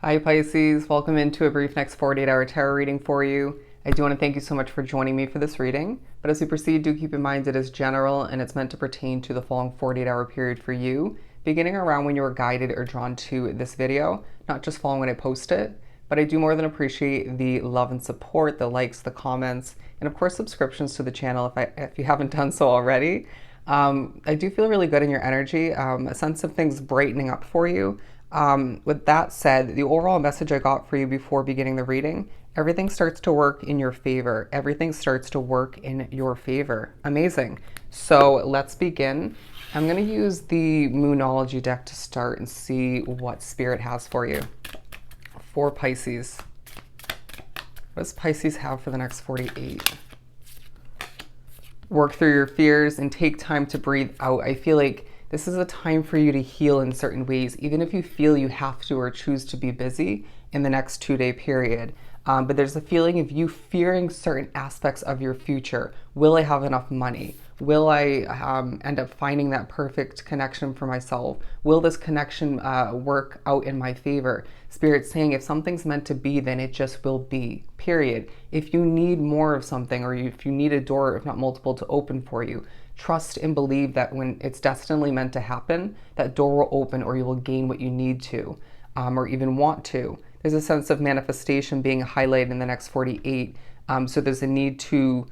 Hi Pisces, welcome into a brief next 48-hour tarot reading for you. I do want to thank you so much for joining me for this reading, but as we proceed, do keep in mind it is general and it's meant to pertain to the following 48-hour period for you, beginning around when you were guided or drawn to this video, not just following when I post it, but I do more than appreciate the love and support, the likes, the comments, and of course subscriptions to the channel if you haven't done so already. I do feel really good in your energy, a sense of things brightening up for you. With that said, the overall message I got for you before beginning the reading, everything starts to work in your favor. Everything starts to work in your favor. Amazing. So let's begin. I'm going to use the Moonology deck to start and see what Spirit has for you. For Pisces. What does Pisces have for the next 48? Work through your fears and take time to breathe out. I feel like this is a time for you to heal in certain ways, even if you feel you have to or choose to be busy in the next 2-day period. But there's a feeling of you fearing certain aspects of your future. Will I have enough money? Will I end up finding that perfect connection for myself? Will this connection work out in my favor? Spirit's saying if something's meant to be, then it just will be, period. If you need more of something, or if you need a door, if not multiple, to open for you, trust and believe that when it's destinedly meant to happen, that door will open or you will gain what you need to, or even want to. There's a sense of manifestation being highlighted in the next 48. So there's a need to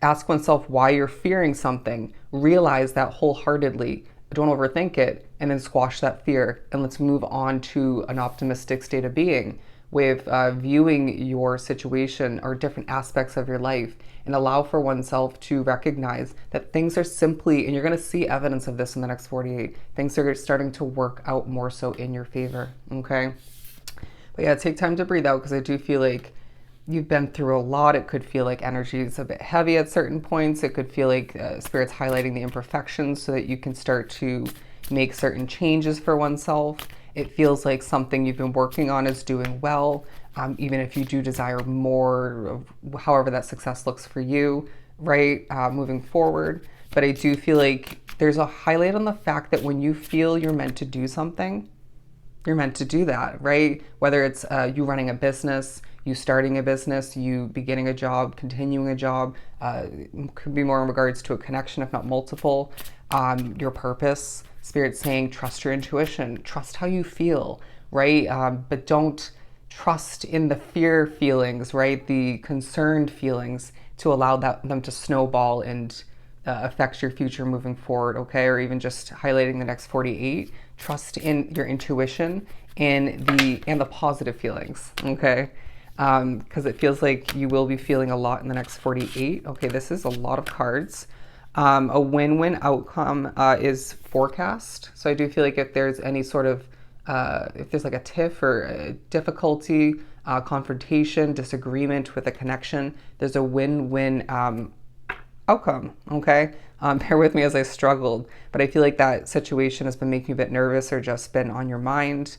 ask oneself why you're fearing something, realize that wholeheartedly, don't overthink it, and then squash that fear. And let's move on to an optimistic state of being with viewing your situation or different aspects of your life, and allow for oneself to recognize that things are simply, and you're going to see evidence of this in the next 48, things are starting to work out more so in your favor, okay? But yeah, take time to breathe out, because I do feel like you've been through a lot. It could feel like energy is a bit heavy at certain points. It could feel like Spirit's highlighting the imperfections so that you can start to make certain changes for oneself. It feels like something you've been working on is doing well, even if you do desire more, however that success looks for you, right, moving forward. But I do feel like there's a highlight on the fact that when you feel you're meant to do something, you're meant to do that, right? Whether it's you running a business, you starting a business, you beginning a job, continuing a job, could be more in regards to a connection, if not multiple, your purpose. Spirit's saying trust your intuition, trust how you feel, right? But don't trust in the fear feelings, right? The concerned feelings, to allow them to snowball and affect your future moving forward, okay? Or even just highlighting the next 48. Trust in your intuition and the positive feelings, okay? Because it feels like you will be feeling a lot in the next 48. Okay, this is a lot of cards. A win-win outcome is forecast. So I do feel like if there's any sort of, if there's like a tiff or a difficulty, confrontation, disagreement with a connection, there's a win-win outcome, okay? Bear with me as I struggled, but I feel like that situation has been making you a bit nervous or just been on your mind,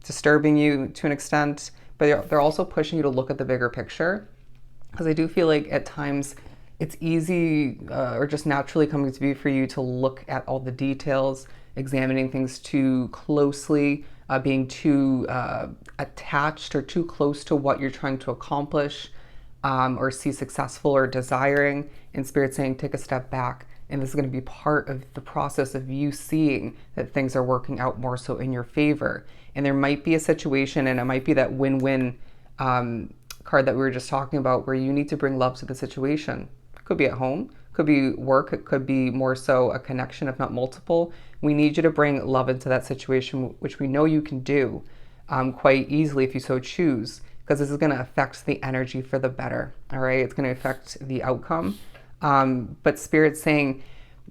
disturbing you to an extent, but they're also pushing you to look at the bigger picture, because I do feel like at times it's easy or just naturally coming to be for you to look at all the details, examining things too closely, being too attached or too close to what you're trying to accomplish, or see successful or desiring. And Spirit saying take a step back, and this is going to be part of the process of you seeing that things are working out more so in your favor. And there might be a situation, and it might be that win-win card that we were just talking about, where you need to bring love to the situation. It could be at home, could be work, it could be more so a connection, if not multiple. We need you to bring love into that situation, which we know you can do quite easily if you so choose, because this is going to affect the energy for the better, all right? It's going to affect the outcome. But Spirit's saying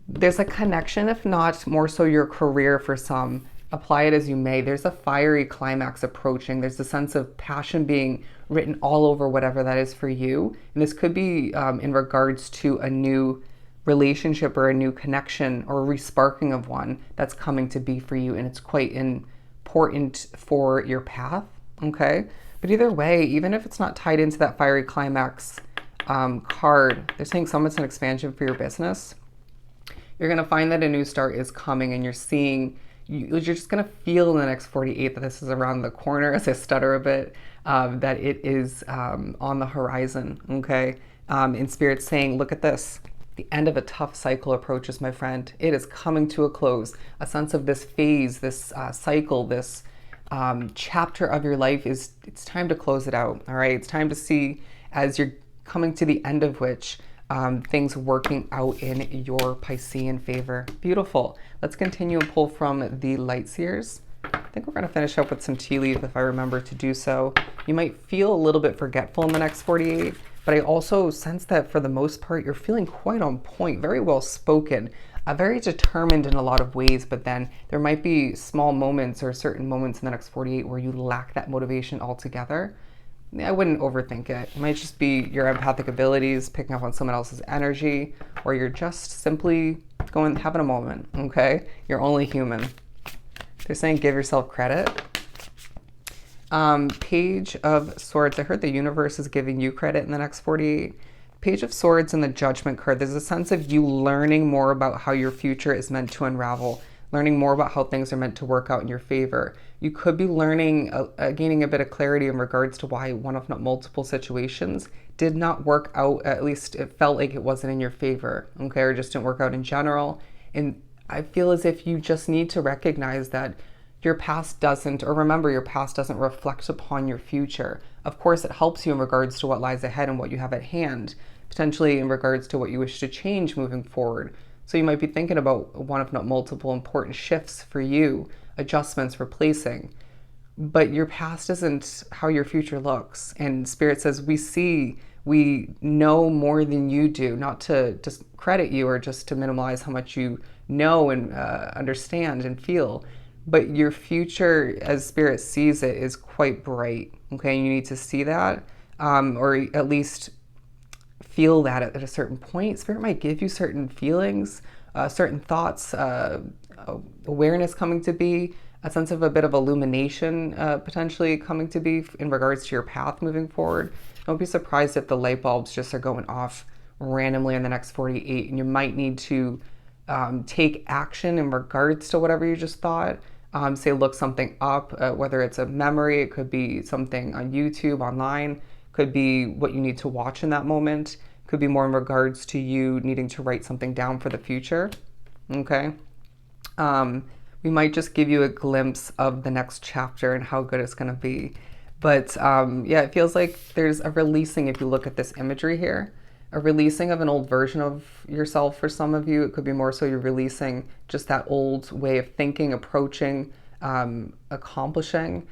there's a connection, if not more so your career for some. Apply it as you may. There's a fiery climax approaching. There's a sense of passion being written all over whatever that is for you. And this could be in regards to a new relationship or a new connection or a resparking of one that's coming to be for you. And it's quite important for your path, okay? But either way, even if it's not tied into that fiery climax card, they're saying it's an expansion for your business. You're going to find that a new start is coming, and you're seeing you're just going to feel in the next 48 that this is around the corner, as I stutter a bit, that it is on the horizon, okay? In Spirit saying, look at this. The end of a tough cycle approaches, my friend. It is coming to a close. A sense of this phase, this cycle, this chapter of your life it's time to close it out, all right? It's time to see as you're coming to the end of which things working out in your Piscean favor. Beautiful. Let's continue and pull from the Light Seers. I think we're going to finish up with some tea leaf if I remember to do so. You might feel a little bit forgetful in the next 48, but I also sense that for the most part, you're feeling quite on point, very well spoken, very determined in a lot of ways, but then there might be small moments or certain moments in the next 48 where you lack that motivation altogether. I wouldn't overthink it. It might just be your empathic abilities, picking up on someone else's energy, or you're just simply having a moment, okay? You're only human. They're saying give yourself credit. Page of Swords. I heard the universe is giving you credit in the next 48. Page of Swords and the Judgment card. There's a sense of you learning more about how your future is meant to unravel, learning more about how things are meant to work out in your favor. You could be learning, gaining a bit of clarity in regards to why one, if not multiple situations did not work out. At least it felt like it wasn't in your favor, okay, or just didn't work out in general. And I feel as if you just need to recognize that your past doesn't, or remember your past doesn't reflect upon your future. Of course, it helps you in regards to what lies ahead and what you have at hand, potentially in regards to what you wish to change moving forward. So you might be thinking about one, if not multiple, important shifts for you, adjustments, replacing. But your past isn't how your future looks. And Spirit says, we know more than you do, not to discredit you or just to minimize how much you know and understand and feel. But your future, as Spirit sees it, is quite bright. Okay, you need to see that, or at least feel that at a certain point. Spirit might give you certain feelings, certain thoughts, awareness coming to be, a sense of a bit of illumination potentially coming to be in regards to your path moving forward. Don't be surprised if the light bulbs just are going off randomly in the next 48, and you might need to take action in regards to whatever you just thought. Say look something up, whether it's a memory, it could be something on YouTube, online, could be what you need to watch in that moment, could be more in regards to you needing to write something down for the future, okay? We might just give you a glimpse of the next chapter and how good it's going to be. But yeah, it feels like there's a releasing if you look at this imagery here. A releasing of an old version of yourself for some of you. It could be more so you're releasing just that old way of thinking, approaching, accomplishing,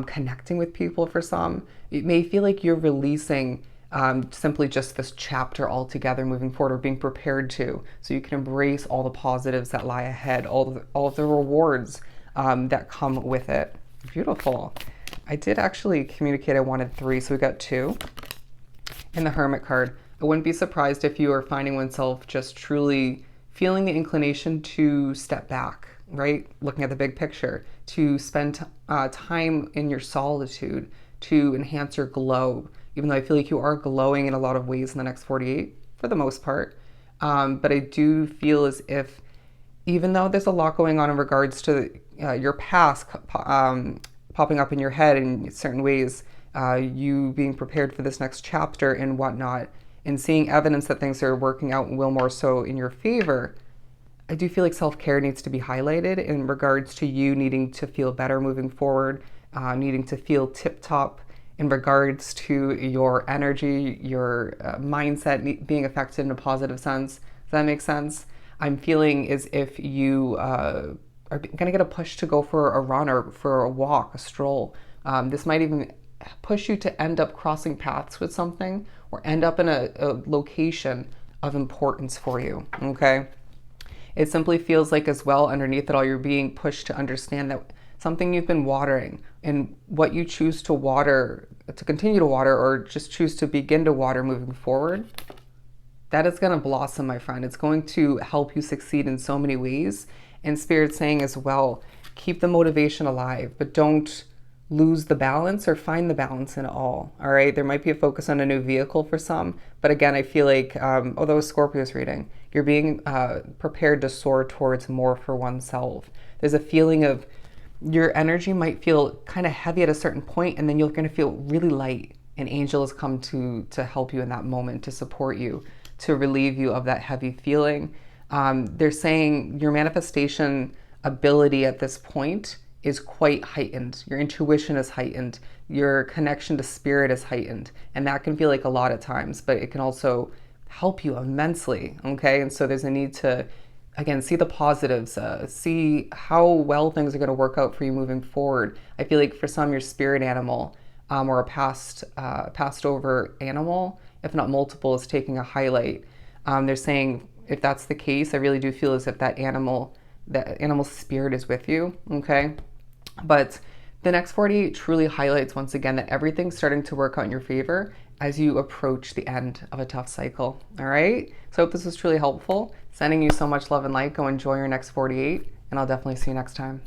connecting with people for some. It may feel like you're releasing simply just this chapter altogether moving forward, or being prepared to, so you can embrace all the positives that lie ahead, all of the rewards that come with it. Beautiful. I did actually communicate I wanted 3, so we got 2. In the Hermit card, I wouldn't be surprised if you are finding oneself just truly feeling the inclination to step back, right? Looking at the big picture, to spend time in your solitude, to enhance your glow, even though I feel like you are glowing in a lot of ways in the next 48 for the most part. But I do feel as if, even though there's a lot going on in regards to your past popping up in your head in certain ways, you being prepared for this next chapter and whatnot, and seeing evidence that things are working out and will more so in your favor, I do feel like self-care needs to be highlighted in regards to you needing to feel better moving forward, needing to feel tip-top in regards to your energy, your mindset being affected in a positive sense. Does that make sense? I'm feeling as if you are going to get a push to go for a run or for a walk, a stroll. This might even push you to end up crossing paths with something, or end up in a location of importance for you, okay? It simply feels like as well underneath it all, you're being pushed to understand that something you've been watering, and what you choose to water, to continue to water, or just choose to begin to water moving forward, that is going to blossom, my friend. It's going to help you succeed in so many ways. And Spirit's saying as well, keep the motivation alive, but don't lose the balance, or find the balance in it all right? There might be a focus on a new vehicle for some, but again, I feel like, although Scorpio's reading, you're being prepared to soar towards more for oneself. There's a feeling of your energy might feel kind of heavy at a certain point, and then you're going to feel really light. And angels come to help you in that moment, to support you, to relieve you of that heavy feeling. They're saying your manifestation ability at this point is quite heightened. Your intuition is heightened. Your connection to spirit is heightened. And that can feel like a lot at times, but it can also help you immensely. Okay. And so there's a need to, again, see the positives, see how well things are going to work out for you moving forward. I feel like for some, your spirit animal or a passed over animal, if not multiple, is taking a highlight. They're saying if that's the case, I really do feel as if that animal spirit is with you. Okay. But the next 48 truly highlights once again that everything's starting to work out in your favor as you approach the end of a tough cycle. All right. So I hope this was truly helpful. Sending you so much love and light. Go enjoy your next 48, and I'll definitely see you next time.